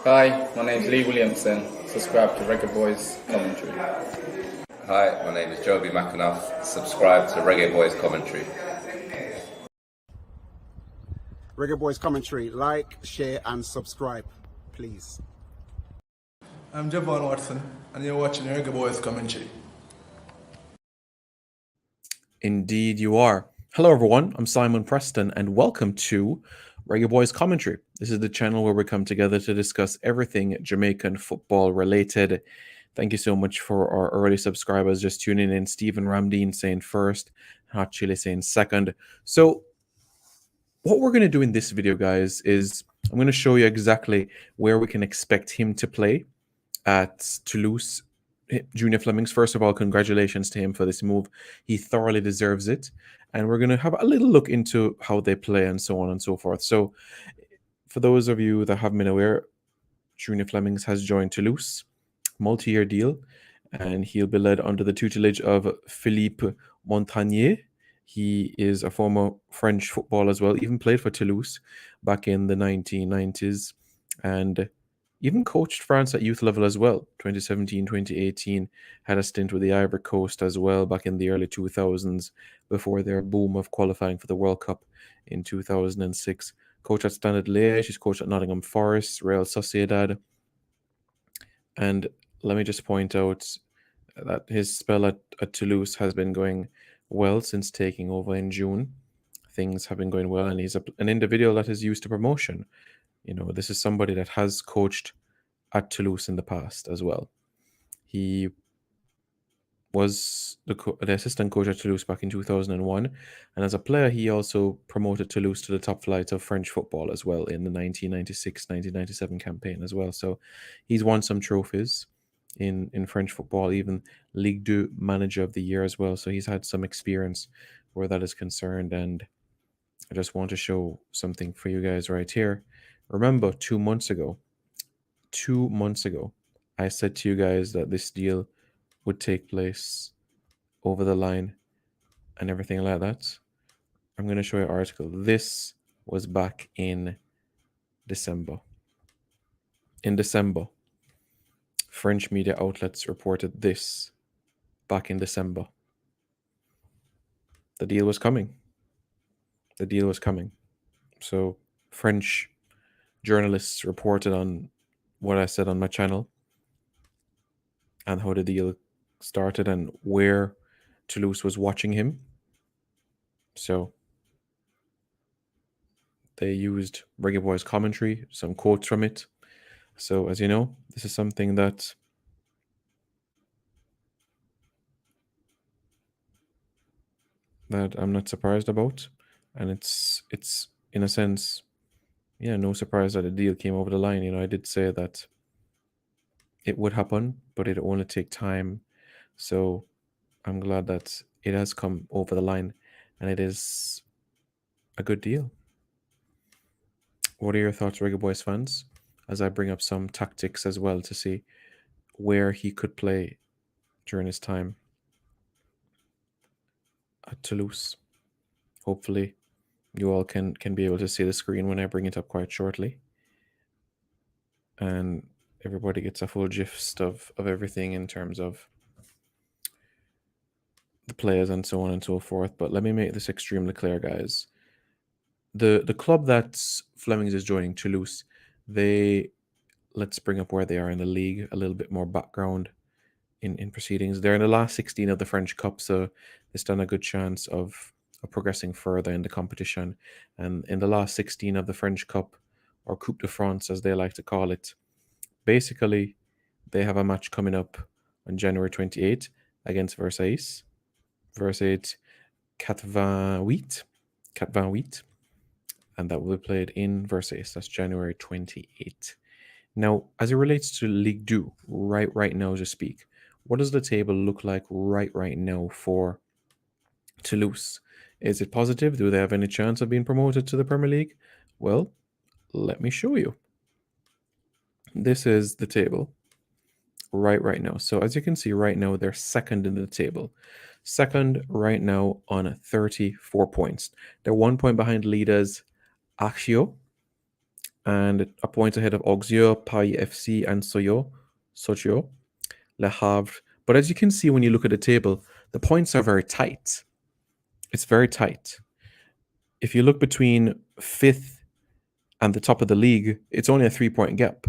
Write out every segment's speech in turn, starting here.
Hi, my name's Lee Williamson. Subscribe to Reggae Boys Commentary. Hi, my name is Joby McAnuff. Subscribe to Reggae Boys Commentary. Reggae Boys Commentary. Like, share, and subscribe, please. I'm Javon Watson, and you're watching Reggae Boys Commentary. Indeed, you are. Hello, everyone. I'm Simon Preston, and welcome to Reggae Boys Commentary. This is the channel where we come together to discuss everything Jamaican football related. Thank you so much for our early subscribers just tuning in. Stephen Ramdeen saying first, Hot Chili saying second. So, what we're going to do in this video, guys, is I'm going to show you exactly where we can expect him to play at Toulouse. Junior Flemmings, first of all, congratulations to him for this move. He thoroughly deserves it. And we're going to have a little look into how they play and so on and so forth. So for those of you that haven't been aware, Junior Flemmings has joined Toulouse, multi-year deal, and he'll be led under the tutelage of Philippe Montagnier. He is a former French footballer as well, even played for Toulouse back in the 1990s, and even coached France at youth level as well. 2017, 2018, had a stint with the Ivory Coast as well back in the early 2000s before their boom of qualifying for the World Cup in 2006. Coach at Standard Liège, he's coached at Nottingham Forest, Real Sociedad. And let me just point out that his spell at Toulouse has been going well since taking over in June. Things have been going well, and he's an individual that is used to promotion. You know, this is somebody that has coached at Toulouse in the past as well. He was the assistant coach at Toulouse back in 2001. And as a player, he also promoted Toulouse to the top flight of French football as well in the 1996-1997 campaign as well. So he's won some trophies in French football, even Ligue 2 Manager of the Year as well. So he's had some experience where that is concerned. And I just want to show something for you guys right here. Remember, 2 months ago, I said to you guys that this deal would take place over the line and everything like that. I'm going to show you an article. This was back in December. In December, French media outlets reported this back in December. The deal was coming. The deal was coming. So French journalists reported on what I said on my channel and how the deal started and where Toulouse was watching him. So they used Reggae Boys Commentary, some quotes from it. So as you know, this is something that I'm not surprised about. And it's in a sense, yeah, no surprise that the deal came over the line. You know, I did say that it would happen, but it only take time. So I'm glad that it has come over the line and it is a good deal. What are your thoughts, Reggae Boys fans, as I bring up some tactics as well to see where he could play during his time at Toulouse? Hopefully you all can be able to see the screen when I bring it up quite shortly. And everybody gets a full gist of everything in terms of the players and so on and so forth. But let me make this extremely clear, guys. The club that Flemmings is joining, Toulouse, let's bring up where they are in the league, a little bit more background in proceedings. They're in the last 16 of the French Cup, so they stand a good chance of progressing further in the competition. And in the last 16 of the French Cup, or Coupe de France as they like to call it, basically they have a match coming up on January 28th against Versailles. Versailles 88. And that will be played in Versailles. That's January 28th. Now, as it relates to Ligue 2, right now to speak, what does the table look like right now for Toulouse? Is it positive? Do they have any chance of being promoted to the Premier League? Well, let me show you. This is the table right now. So as you can see right now, they're second in the table. Second right now on 34 points. They're 1 point behind leaders Axio and a point ahead of Auxerre, Paris FC, and Sochaux, Le Havre. But as you can see when you look at the table, the points are very tight. It's very tight. If you look between 5th and the top of the league, it's only a 3-point gap.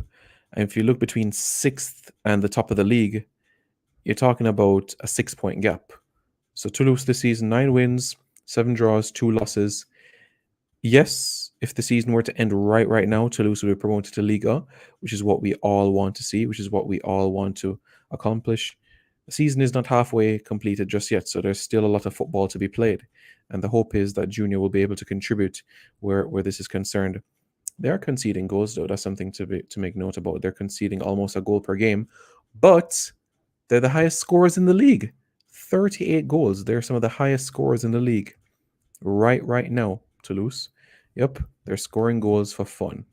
And if you look between 6th and the top of the league, you're talking about a 6-point gap. So Toulouse this season, 9 wins, 7 draws, 2 losses. Yes, if the season were to end right now, Toulouse would be promoted to Liga, which is what we all want to see, which is what we all want to accomplish. The season is not halfway completed just yet, so there's still a lot of football to be played. And the hope is that Junior will be able to contribute where this is concerned. They are conceding goals, though. That's something to make note about. They're conceding almost a goal per game, but they're the highest scorers in the league. 38 goals. They're some of the highest scorers in the league right now, Toulouse. Yep, they're scoring goals for fun.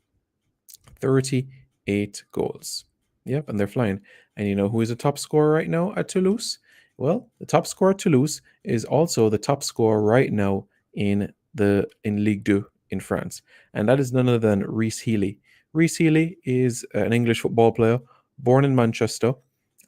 38 goals. Yep, and they're flying. And you know who is the top scorer right now at Toulouse? Well, the top scorer at Toulouse is also the top scorer right now in Ligue 2 in France. And that is none other than Reece Healy. Reece Healy is an English football player born in Manchester.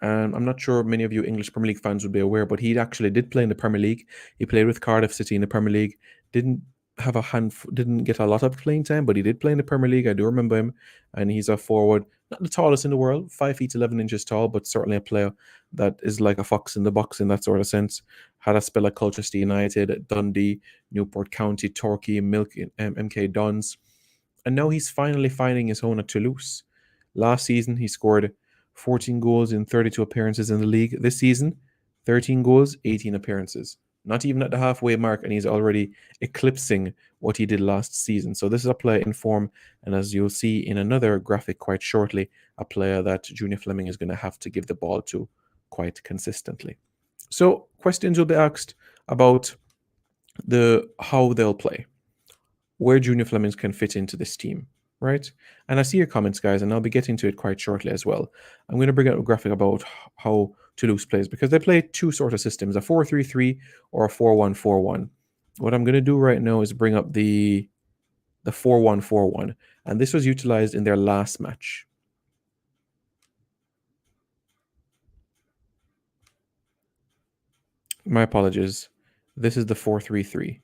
And I'm not sure many of you English Premier League fans would be aware, but he actually did play in the Premier League. He played with Cardiff City in the Premier League. Didn't get a lot of playing time, but he did play in the Premier League. I do remember him, and he's a forward, not the tallest in the world, 5 feet 11 inches tall, but certainly a player that is like a fox in the box in that sort of sense. Had a spell at Colchester United, Dundee, Newport County, Torquay, MK Dons, and now he's finally finding his own at Toulouse. Last season, he scored 14 goals in 32 appearances in the league. This season, 13 goals, 18 appearances. Not even at the halfway mark, and he's already eclipsing what he did last season. So this is a player in form, and as you'll see in another graphic quite shortly, a player that Junior Flemming is going to have to give the ball to quite consistently. So questions will be asked about how they'll play, where Junior Flemmings can fit into this team, right? And I see your comments, guys, and I'll be getting to it quite shortly as well. I'm going to bring up a graphic about how Toulouse plays, because they play two sort of systems, a 4-3-3 or a 4-1-4-1. What I'm going to do right now is bring up the 4-1-4-1, and this was utilized in their last match. My apologies. This is the 4-3-3.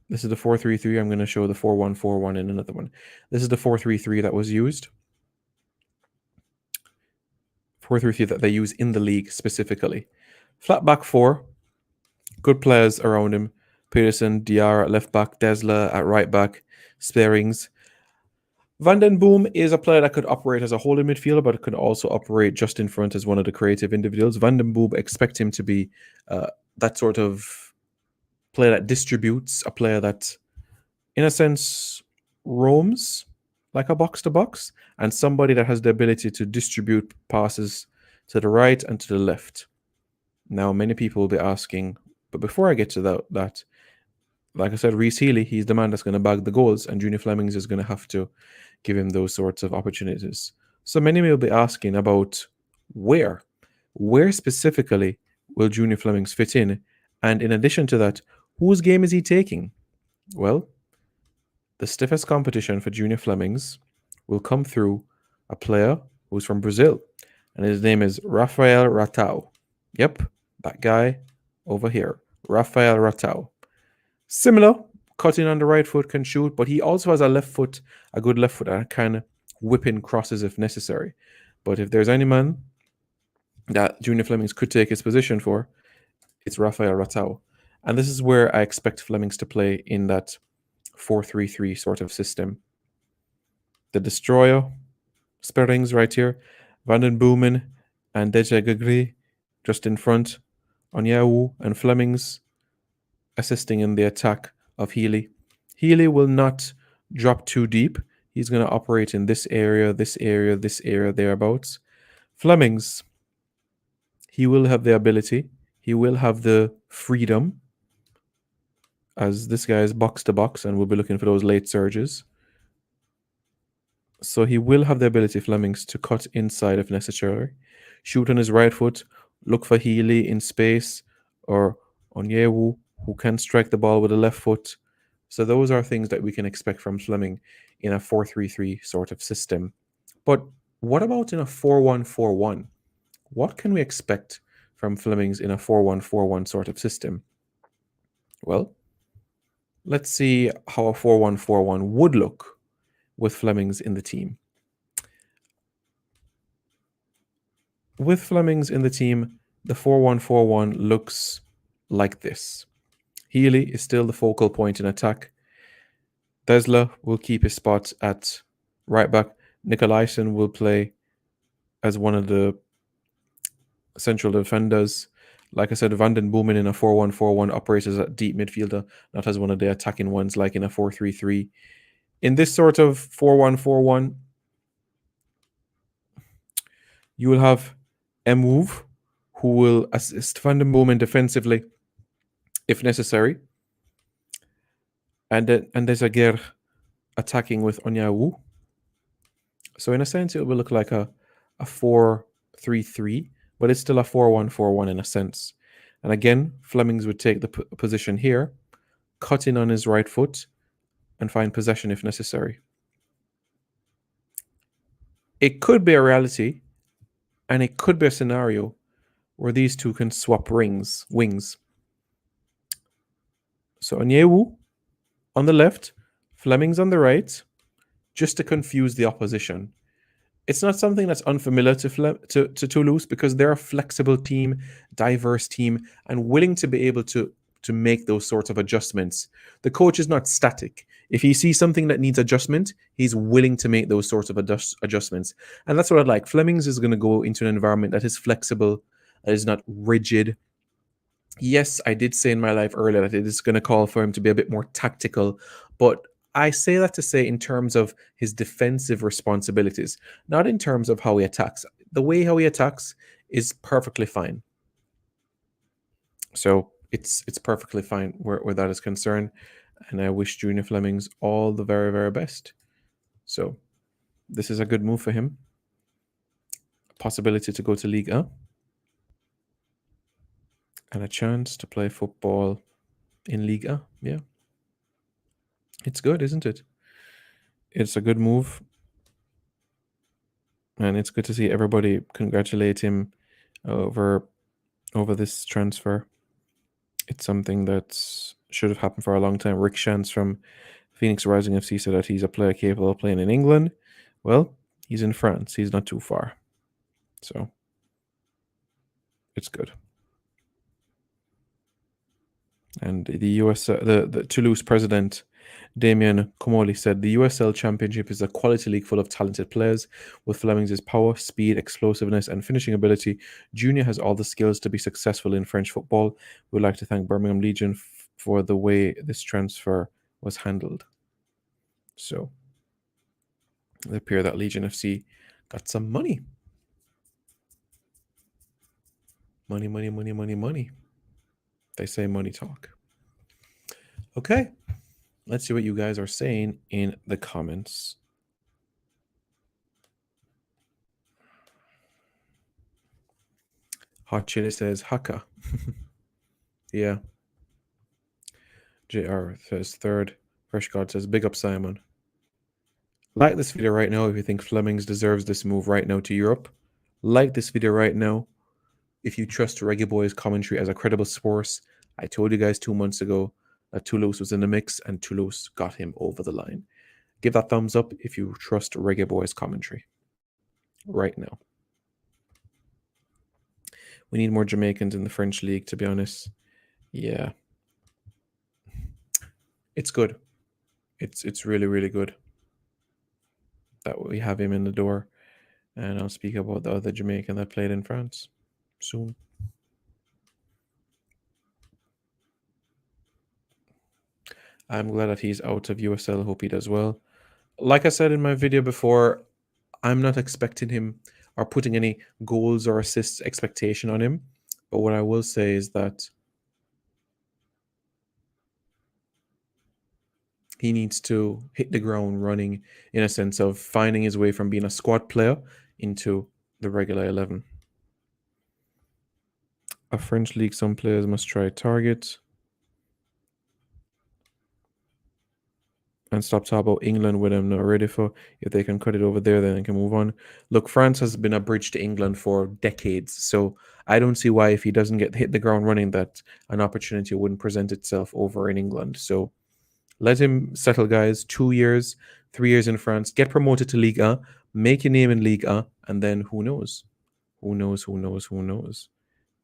This is the 4-3-3. I'm going to show the 4-1-4-1 in another one. This is the 4-3-3 that was used. 4-3-3 that they use in the league specifically. Flat back 4. Good players around him. Peterson, Diarra at left back, Desla at right back, Sperrings. Van den Boom is a player that could operate as a holding midfielder, but could also operate just in front as one of the creative individuals. Van den Boom, expect him to be that sort of player that distributes, a player that, in a sense, roams like a box-to-box, and somebody that has the ability to distribute passes to the right and to the left. Now, many people will be asking, but before I get to that, like I said, Reece Healy, he's the man that's going to bag the goals, and Junior Flemmings is going to have to give him those sorts of opportunities. So many will be asking about where specifically will Junior Flemmings fit in, and in addition to that, whose game is he taking? Well, the stiffest competition for Junior Flemmings will come through a player who's from Brazil, and his name is Rafael Ratao. Yep, that guy over here, Rafael Ratao. Similar, cutting on the right foot, can shoot, but he also has a good left foot that can whip in crosses if necessary. But if there's any man that Junior Flemmings could take his position for, it's Rafael Ratao. And this is where I expect Flemmings to play in that 4-3-3 sort of system. The Destroyer, Sperrings right here, Van den Boomen and Deja Gagri just in front, Onyewu and Flemmings assisting in the attack of Healy. Healy will not drop too deep. He's going to operate in this area, thereabouts. Flemmings, he will have the ability, he will have the freedom, as this guy is box to box and we'll be looking for those late surges. So he will have the ability, Flemmings, to cut inside if necessary, shoot on his right foot, look for Healy in space, or Onyewu, who can strike the ball with the left foot, So those are things that we can expect from Fleming in a 4-3-3 sort of system. But what about in a 4-1-4-1? What can we expect from Flemings in a 4-1-4-1 sort of system? Well, let's see how a 4-1-4-1 would look with Flemings in the team. With Flemings in the team, the 4-1-4-1 looks like this. Healy is still the focal point in attack. Desla will keep his spot at right back. Nicolaisen will play as one of the central defenders. Like I said, Van den Boomen in a 4-1-4-1 operates as a deep midfielder, not as one of the attacking ones like in a 4-3-3. In this sort of 4-1-4-1, you will have Move, who will assist Van den Boomen defensively if necessary. And there's a Ger attacking with Onyawu. So in a sense, it will look like a 4-3-3, but it's still a 4-1-4-1 in a sense. And again, Flemmings would take the position here, cut in on his right foot, and find possession if necessary. It could be a reality, and it could be a scenario where these two can swap wings. So Onyewu on the left, Flemmings on the right, just to confuse the opposition. It's not something that's unfamiliar to Toulouse because they're a flexible team, diverse team, and willing to be able to make those sorts of adjustments. The coach is not static. If he sees something that needs adjustment, he's willing to make those sorts of adjustments. And that's what I like. Flemmings is going to go into an environment that is flexible, that is not rigid. Yes, I did say in my life earlier that it is going to call for him to be a bit more tactical, but I say that to say in terms of his defensive responsibilities, not in terms of how he attacks. The way how he attacks is perfectly fine. So it's perfectly fine where that is concerned. And I wish Junior Flemmings all the very, very best. So this is a good move for him. Possibility to go to Ligue 1. And a chance to play football in Ligue 1. Yeah. It's good, isn't it? It's a good move. And it's good to see everybody congratulate him over this transfer. It's something that should have happened for a long time. Rick Shantz from Phoenix Rising FC said that he's a player capable of playing in England. Well, he's in France. He's not too far. So it's good. And the the Toulouse president, Damien Comoli, said the USL Championship is a quality league full of talented players. With Flemmings' power, speed, explosiveness, and finishing ability, Junior has all the skills to be successful in French football. We'd like to thank Birmingham Legion for the way this transfer was handled. So it appears that Legion FC got some money. Money. They say money talk. Okay. Let's see what you guys are saying in the comments. Hot Chili says Haka. Yeah. JR says third. Fresh God says big up Simon. Like this video right now if you think Flemmings deserves this move right now to Europe. Like this video right now if you trust Reggae Boys commentary as a credible source. I told you guys 2 months ago that Toulouse was in the mix and Toulouse got him over the line. Give that thumbs up if you trust Reggae Boys commentary right now. We need more Jamaicans in the French league, to be honest. Yeah. It's good. It's really, really good that we have him in the door. And I'll speak about the other Jamaican that played in France soon. I'm glad that he's out of USL. Hope he does well. Like I said in my video before, I'm not expecting him or putting any goals or assists expectation on him. But what I will say is that he needs to hit the ground running in a sense of finding his way from being a squad player into the regular 11. A French league, some players must try target. and stop talking about England when I'm not ready for. If they can cut it over there, then I can move on. Look, France has been a bridge to England for decades, so I don't see why if he doesn't get hit the ground running that an opportunity wouldn't present itself over in England. So let him settle, guys. 2 years, 3 years in France, get promoted to Ligue 1, make your name in Ligue 1, and then who knows? Who knows? Who knows? Who knows?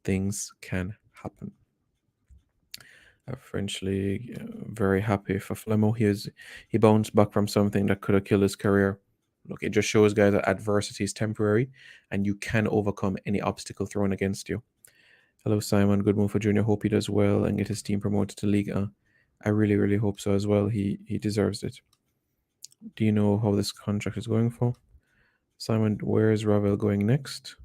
Things can happen. French league, very happy for Flemo. He bounced back from something that could have killed his career. Look, it just shows, guys, that adversity is temporary and you can overcome any obstacle thrown against you. Hello, Simon. Good move for Junior. Hope he does well and get his team promoted to League. I really, really hope so as well. He deserves it. Do you know how this contract is going for? Simon, where is Ravel going next?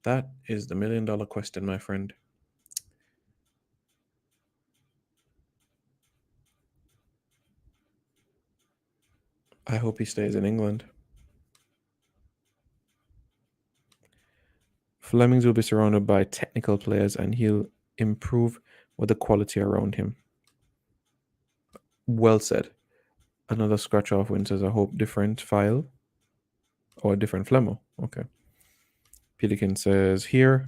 That is the $1 million question, my friend. I hope he stays in England. Flemmings will be surrounded by technical players and he'll improve with the quality around him. Well said. Another scratch off win says, I hope different file or a different Flemo. Okay. Pelican says here,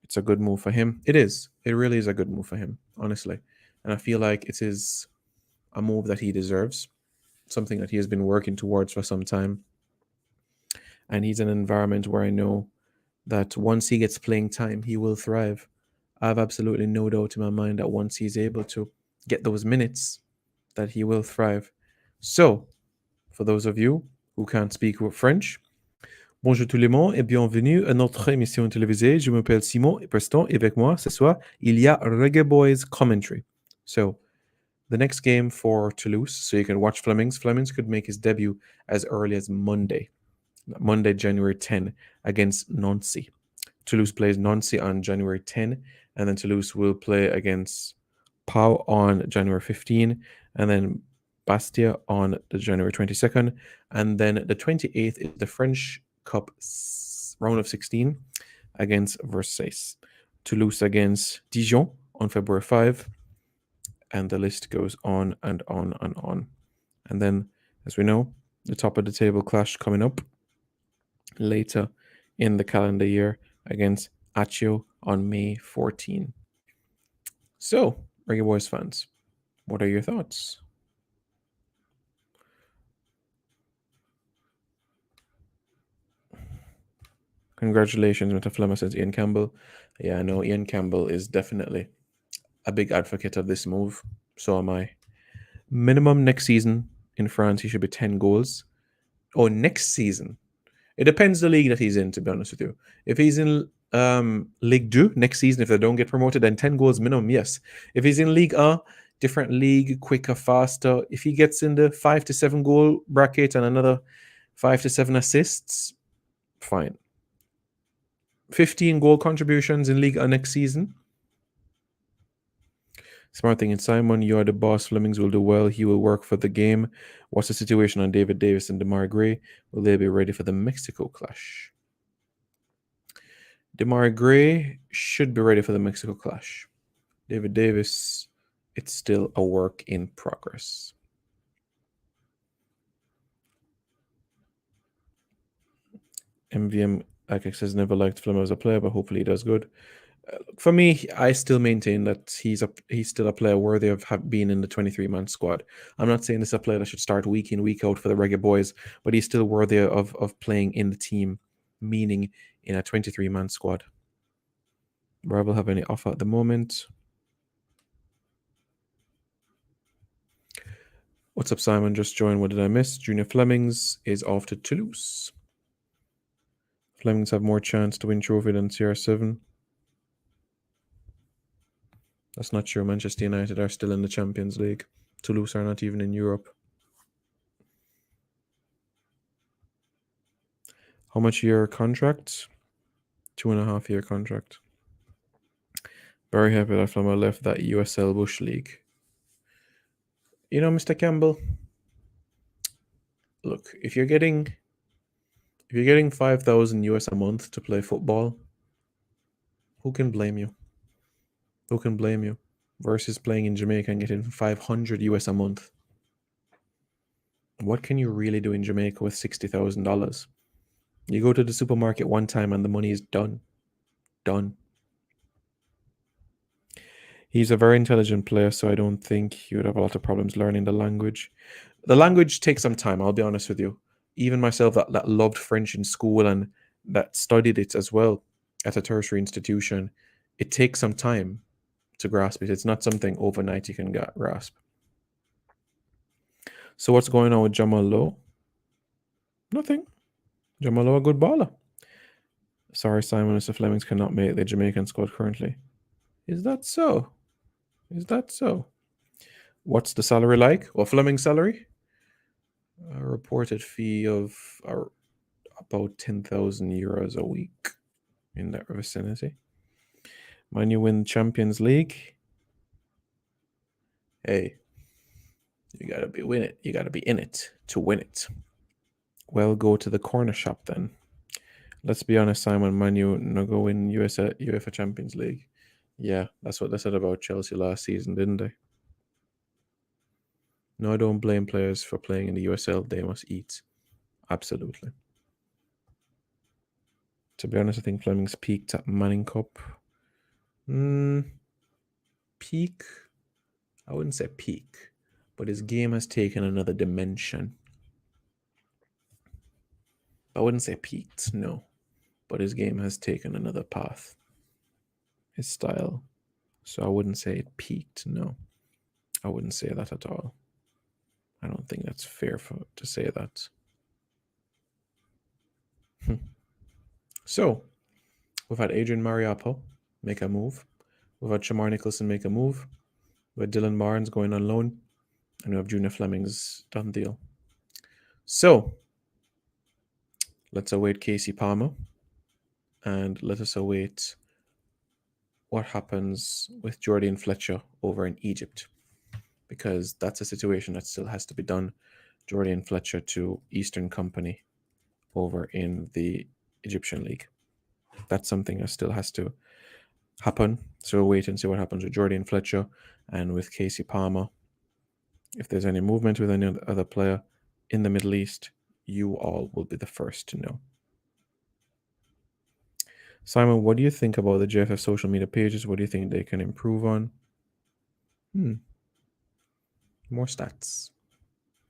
it's a good move for him. It is. It really is a good move for him, honestly. And I feel like it is a move that he deserves, something that he has been working towards for some time. And he's in an environment where I know that once he gets playing time, he will thrive. I have absolutely no doubt in my mind that once he's able to get those minutes, that he will thrive. So, for those of you who can't speak French, bonjour tout le monde et bienvenue à notre émission télévisée. Je m'appelle Simon Preston et avec moi ce soir, il y a Reggae Boys commentary. So, the next game for Toulouse, so you can watch Flemmings. Flemmings could make his debut as early as Monday, January 10, against Nancy. Toulouse plays Nancy on January 10, and then Toulouse will play against Pau on January 15, and then Bastia on the January 22nd, and then the 28th is the French Cup round of 16 against Versailles. Toulouse against Dijon on February 5, and the list goes on and on and on. And then, as we know, the top of the table clash coming up later in the calendar year against Accio on May 14. So, Reggae Boys fans, what are your thoughts? Congratulations, Mr. Flemmer, says Ian Campbell. Yeah, I know Ian Campbell is definitely a big advocate of this move. So am I. Minimum next season in France, he should be 10 goals. Oh, next season. It depends the league that he's in, to be honest with you. If he's in Ligue 2 next season, if they don't get promoted, then 10 goals minimum, yes. If he's in Ligue 1, different league, quicker, faster. If he gets in the 5 to 7 goal bracket and another 5 to 7 assists, fine. 15 goal contributions in Ligue 1 next season. Smart thing in Simon, you are the boss. Flemmings will do well. He will work for the game. What's the situation on David Davis and Demar Gray? Will they be ready for the Mexico clash? Demar Gray should be ready for the Mexico clash. David Davis, it's still a work in progress. MVM, like I says, never liked Flemmer as a player, but hopefully he does good. For me, I still maintain that he's still a player worthy of being in the 23-man squad. I'm not saying this is a player that should start week in, week out for the Reggae Boys, but he's still worthy of playing in the team, meaning in a 23-man squad. Rebel have any offer at the moment? What's up, Simon? Just joined. What did I miss? Junior Flemmings is off to Toulouse. Flemmings have more chance to win trophy than CR7. That's not true. Manchester United are still in the Champions League. Toulouse are not even in Europe. How much year contract? 2.5 year contract. Very happy that Flemming left that USL Bush League. You know, Mr. Campbell, look, if you're getting 5,000 US a month to play football, who can blame you? Who can blame you? Versus playing in Jamaica and getting 500 US a month. What can you really do in Jamaica with $60,000? You go to the supermarket one time and the money is done. Done. He's a very intelligent player, so I don't think he would have a lot of problems learning the language. The language takes some time, I'll be honest with you. Even myself that loved French in school and that studied it as well at a tertiary institution, it takes some time to grasp it. It's not something overnight you can grasp. So what's going on with Jamal Lowe? Nothing. Jamal Lowe, a good baller. Sorry, Simon, Mr. Flemmings cannot make the Jamaican squad currently. Is that so? Is that so? What's the salary like? Well, Fleming's salary? A reported fee of about 10,000 euros a week in that vicinity. When you win Champions League, hey, you gotta be win it. You gotta be in it to win it. Well, go to the corner shop then. Let's be honest, Simon. Man U no go win UEFA Champions League. Yeah, that's what they said about Chelsea last season, didn't they? No, I don't blame players for playing in the USL. They must eat. Absolutely. To be honest, I think Fleming's peaked at Manning Cup. Peak? I wouldn't say peak, but his game has taken another dimension. I wouldn't say peaked, no, but his game has taken another path. His style. So I wouldn't say it peaked, no. I wouldn't say that at all. I don't think that's fair to say that. So, we've had Adrian Mariappo make a move. We've had Shamar Nicholson make a move. We had Dylan Barnes going on loan. And we have Junior Flemmings done deal. So, let's await Casey Palmer. And let us await what happens with Jordan Fletcher over in Egypt. Because that's a situation that still has to be done. Jordan Fletcher to Eastern Company over in the Egyptian League. That's something that still has to happen. So we'll wait and see what happens with Jordan Fletcher and with Casey Palmer. If there's any movement with any other player in the Middle East, you all will be the first to know. Simon, what do you think about the JFF social media pages? What do you think they can improve on? More stats.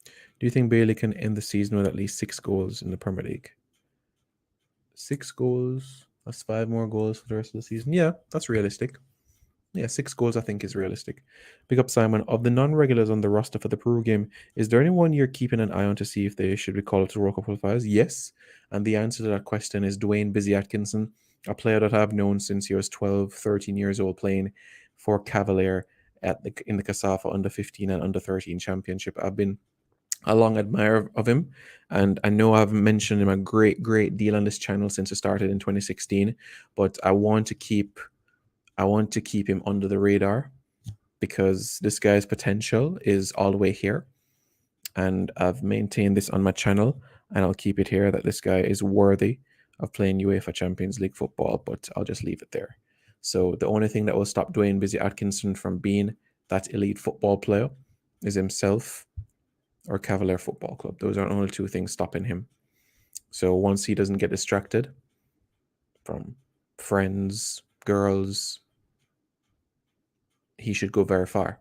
Do you think Bailey can end the season with at least 6 goals in the Premier League? 6 goals, that's 5 more goals for the rest of the season. Yeah, that's realistic. Yeah, 6 goals I think is realistic. Pick up Simon. Of the non-regulars on the roster for the Peru game, is there anyone you're keeping an eye on to see if they should be called to World Cup qualifiers? Yes. And the answer to that question is Dwayne Busy Atkinson, a player that I've known since he was 12, 13 years old, playing for Cavalier in the CASAFA under 15 and under 13 championship. I've been a long admirer of him, and I know I've mentioned him a great deal on this channel since it started in 2016, but I want to keep him under the radar because this guy's potential is all the way here, and I've maintained this on my channel, and I'll keep it here that this guy is worthy of playing UEFA Champions League football, but I'll just leave it there. So the only thing that will stop Dwayne Busy Atkinson from being that elite football player is himself or Cavalier Football Club. Those are the only 2 things stopping him. So once he doesn't get distracted from friends, girls, he should go very far.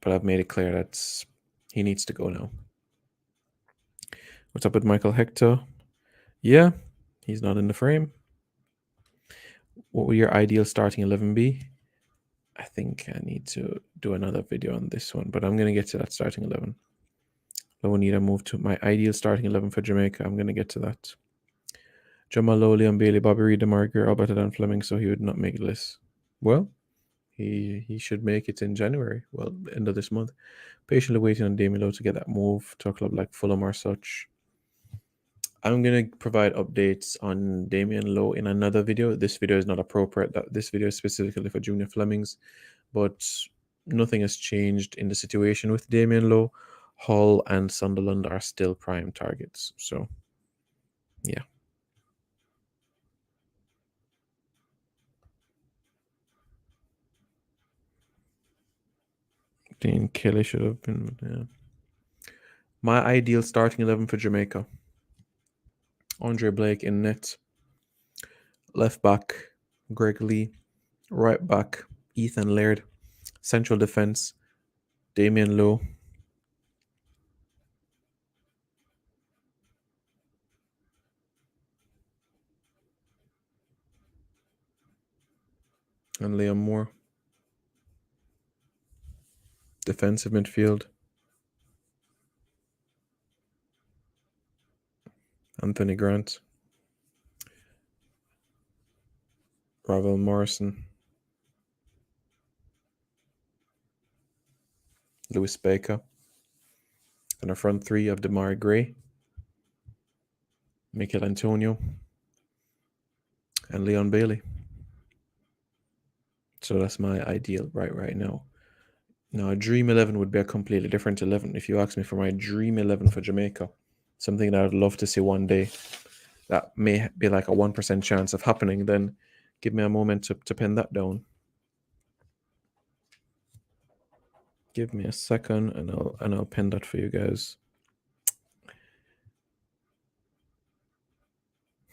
But I've made it clear that he needs to go now. What's up with Michael Hector? Yeah, he's not in the frame. What will your ideal starting 11 be? I think I need to do another video on this one, but I'm going to get to that starting 11. I will need to move to my ideal starting 11 for Jamaica. I'm going to get to that. Jamal Lowe, Leon Bailey, Bobby Reid, DeMarco, all better than Fleming, so he would not make the list. Well, he should make it in January. Well, end of this month. Patiently waiting on Damien Lowe to get that move to a club like Fulham or such. I'm going to provide updates on Damien Lowe in another video. This video is not appropriate. This video is specifically for Junior Flemmings, but nothing has changed in the situation with Damien Lowe. Hull and Sunderland are still prime targets. So, yeah. Dean Kelly should have been. Yeah. My ideal starting 11 for Jamaica. Andre Blake in net. Left back, Greg Lee. Right back, Ethan Laird. Central defense, Damien Lowe. And Liam Moore. Defensive midfield, Anthony Grant. Ravel Morrison. Lewis Baker. And a front three of Damari Gray, Mikel Antonio, and Leon Bailey. So that's my ideal right now. Now, a dream 11 would be a completely different 11. If you ask me for my dream 11 for Jamaica, something that I'd love to see one day, that may be like a 1% chance of happening, then give me a moment to pin that down. Give me a second and I'll pin that for you guys.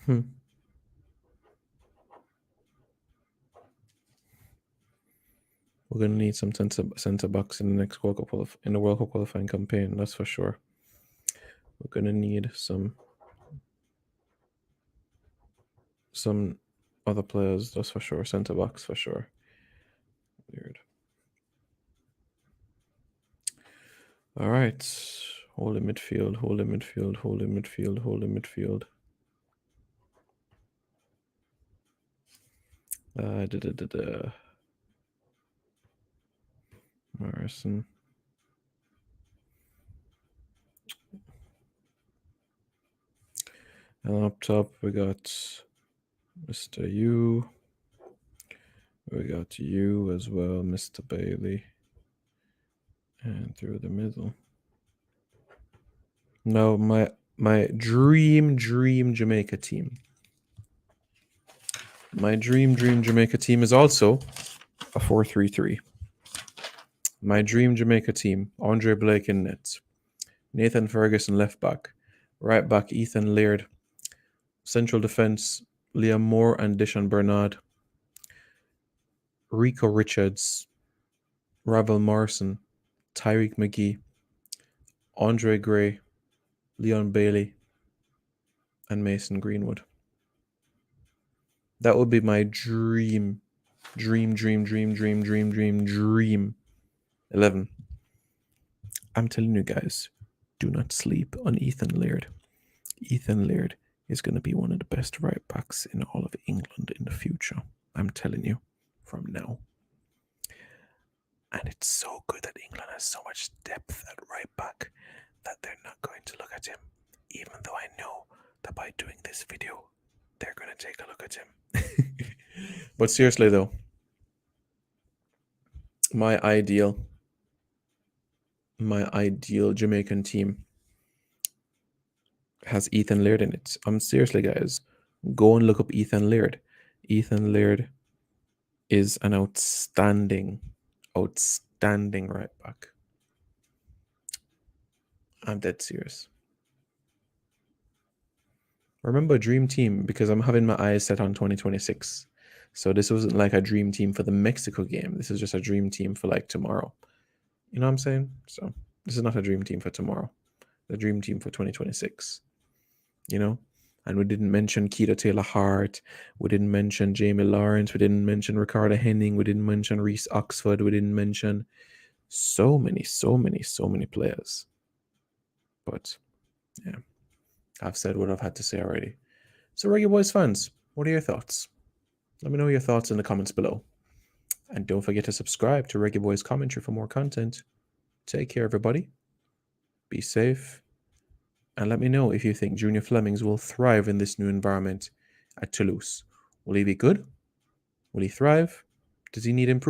We're gonna need some center backs in the next World Cup in the World Cup qualifying campaign. That's for sure. We're gonna need some other players. That's for sure. Center backs for sure. Weird. All right. Hold in midfield. Hold in midfield. Hold in midfield. Hold in midfield. Morrison. And up top, we got Mr. U. We got you as well, Mr. Bailey. And through the middle. No, my dream Jamaica team. My dream Jamaica team is also a 4-3-3. My dream Jamaica team, Andre Blake in net. Nathan Ferguson left back. Right back, Ethan Laird. Central defense, Liam Moore and Dishon Bernard. Rico Richards, Ravel Morrison, Tyreek McGee, Andre Gray, Leon Bailey, and Mason Greenwood. That would be my dream 11. I'm telling you guys, do not sleep on Ethan Laird. Ethan Laird is going to be one of the best right backs in all of England in the future. I'm telling you from now. And it's so good that England has so much depth at right back that they're not going to look at him, even though I know that by doing this video, they're going to take a look at him. But seriously though, my ideal Jamaican team has Ethan Laird in it. Seriously, guys, go and look up Ethan Laird. Ethan Laird is an outstanding right back. I'm dead serious. Remember, dream team, because I'm having my eyes set on 2026. So this wasn't like a dream team for the Mexico game. This is just a dream team for like tomorrow. You know what I'm saying? So this is not a dream team for tomorrow. The dream team for 2026. You know? And we didn't mention Keita Taylor-Hart. We didn't mention Jamie Lawrence. We didn't mention Ricardo Henning. We didn't mention Reece Oxford. We didn't mention so many players. But yeah, I've said what I've had to say already. So Reggae Boys fans, what are your thoughts? Let me know your thoughts in the comments below. And don't forget to subscribe to Reggae Boys Commentary for more content. Take care, everybody. Be safe. And let me know if you think Junior Flemmings will thrive in this new environment at Toulouse. Will he be good? Will he thrive? Does he need improvement?